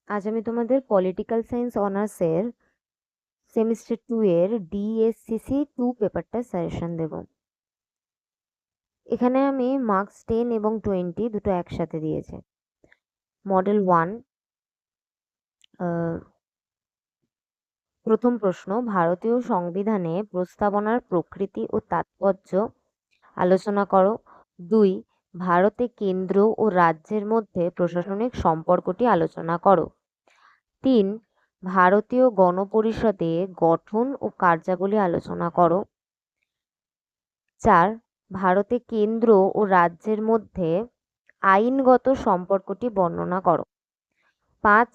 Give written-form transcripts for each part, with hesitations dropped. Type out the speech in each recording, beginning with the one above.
আজ আমি তোমাদের পলিটিক্যাল সায়েন্স অনার্সের সেমিস্টার 2 এর ডিএসসিসি 2 পেপারটা সাজেশন দেব। এখানে আমি মার্কস 10 এবং 20 দুটো একসাথে দিয়েছে। মডেল 1, প্রথম প্রশ্ন, ভারতীয় সংবিধানে প্রস্তাবনার প্রকৃতি ও তাৎপর্য আলোচনা করো। 2, ভারতে কেন্দ্র ও রাজ্যের মধ্যে প্রশাসনিক সম্পর্কটি আলোচনা করো। 3, ভারতীয় গণপরিষদে গঠন ও কার্যাবলী আলোচনা করো। 4, ভারতে কেন্দ্র ও রাজ্যের মধ্যে আইনগত সম্পর্কটি বর্ণনা করো। 5,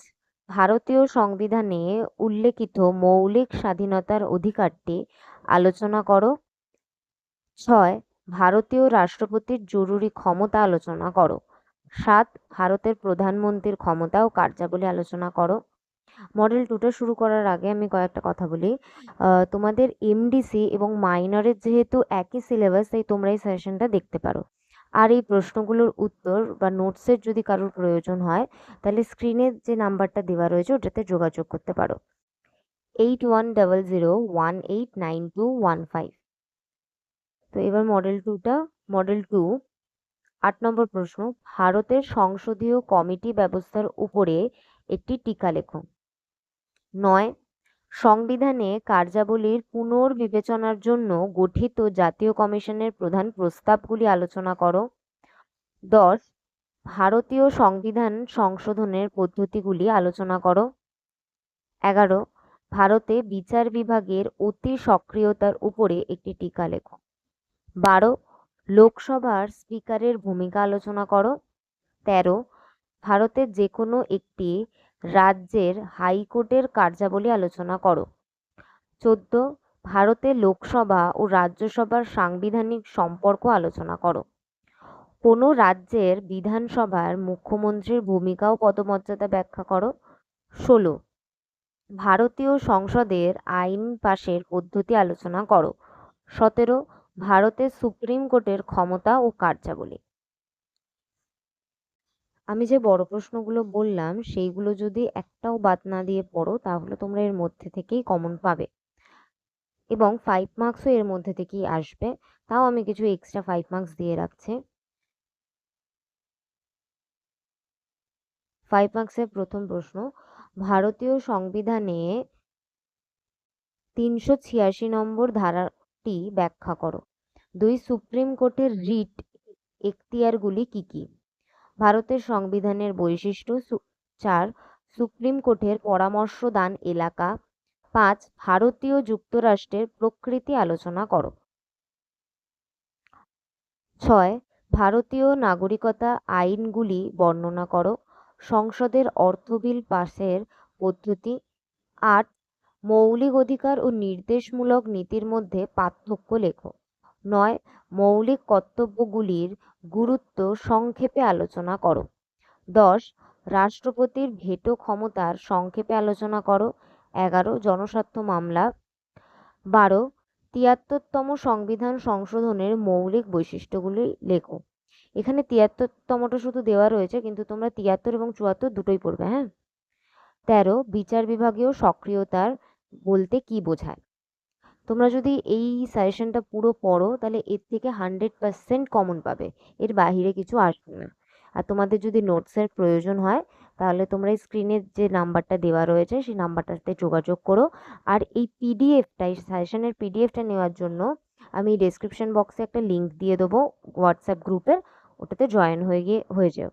ভারতীয় সংবিধানে উল্লেখিত মৌলিক স্বাধীনতার অধিকারটি আলোচনা করো। 6, ভারতীয় রাষ্ট্রপতির জরুরি ক্ষমতা আলোচনা করো। 7, ভারতের প্রধানমন্ত্রীর ক্ষমতা ও কার্যাবলী আলোচনা করো। মডেল 2টা শুরু করার আগে আমি কয়েকটা কথা বলি। তোমাদের এমডিসি এবং মাইনরের যেহেতু একই সিলেবাস, তাই তোমরা এই সেশনটা দেখতে পারো। আর এই প্রশ্নগুলোর উত্তর বা নোটসের যদি কারোর প্রয়োজন হয়, তাহলে স্ক্রিনে যে নাম্বারটা দেওয়া রয়েছে ওটাতে যোগাযোগ করতে পারো, 8100189215। তো এবার মডেল 2, 8 নম্বর প্রশ্ন, ভারতের সংসদীয় কমিটি ব্যবস্থার উপরে একটি টিকা লেখো। 9, সংবিধানে কার্যাবলীর পুনর্বিবেচনার জন্য গঠিত জাতীয় কমিশনের প্রধান প্রস্তাবগুলি আলোচনা করো। 10, ভারতীয় সংবিধান সংশোধনের পদ্ধতিগুলি আলোচনা করো। 11, ভারতে বিচার বিভাগের অতি সক্রিয়তার উপরে একটি টিকা লেখো। 12, লোকসভার স্পিকারের ভূমিকা আলোচনা করো। 13, ভারতের যে কোনো একটি রাজ্যের হাইকোর্টের কার্যাবলী আলোচনা করো। 14, ভারতের লোকসভা ও রাজ্যসভার সাংবিধানিক সম্পর্ক আলোচনা করো। কোনো রাজ্যের বিধানসভার মুখ্যমন্ত্রীর ভূমিকা ও পদমর্যাদা ব্যাখ্যা করো। 16, ভারতীয় সংসদের আইন পাশের পদ্ধতি আলোচনা করো। 17, ভারতের সুপ্রিম কোর্টের ক্ষমতা ও কার্যাবলী। আমি যে বড় প্রশ্নগুলো বললাম সেইগুলো যদি একটাও বাদ না দিয়ে পড়ো, তাহলে তোমরা এর মধ্যে থেকেই কমন পাবে এবং 5 মার্কসও এর মধ্যে থেকেই আসবে। তাও আমি কিছু এক্সট্রা 5 মার্কস দিয়ে রাখছি। 5 মার্কসের প্রথম প্রশ্ন, ভারতীয় সংবিধানে 386 নম্বর ধারাটি ব্যাখ্যা করো। 2, সুপ্রিম কোর্টের রিট এখতিয়ারগুলি কি কি? ভারতের সংবিধানের বৈশিষ্ট্য। 4, সুপ্রিম কোর্টের পরামর্শদান এলাকা। 5, ভারতীয় যুক্তরাষ্ট্রের প্রকৃতি আলোচনা করো। 6, ভারতীয় নাগরিকতা আইনগুলি বর্ণনা করো। সংসদের অর্থ বিল পাসের পদ্ধতি। 8, মৌলিক অধিকার ও নির্দেশমূলক নীতির মধ্যে পার্থক্য লেখো। 9, মৌলিক কর্তব্যগুলির গুরুত্ব সংক্ষেপে আলোচনা করো। 10, রাষ্ট্রপতির ভেটো ক্ষমতার সংক্ষেপে আলোচনা করো। 11, জনস্বার্থ মামলা। 12, 73তম সংবিধান সংশোধনের মৌলিক বৈশিষ্ট্যগুলি লেখো। এখানে 73তমটা শুধু দেওয়া রয়েছে, কিন্তু তোমরা 73 এবং 74 দুটোই পড়বে, হ্যাঁ। 13, বিচার বিভাগীয় সক্রিয়তার বলতে কি বোঝায়? তোমরা যদি এই সাজেশনটা পুরো পড়ো, তাহলে এর থেকে 100% কমন পাবে, এর বাইরে কিছু আসবে না। আর তোমাদের যদি নোটসের প্রয়োজন হয়, তাহলে তোমরা স্ক্রিনে যে নাম্বারটা দেওয়া রয়েছে সেই নাম্বারটাতে যোগাযোগ করো। আর এই সাজেশনের পিডিএফটা নেওয়ার জন্য আমি ডেসক্রিপশন বক্সে একটা লিঙ্ক দিয়ে দেবো হোয়াটসঅ্যাপ গ্রুপের, ওটাতে জয়েন হয়ে যাও।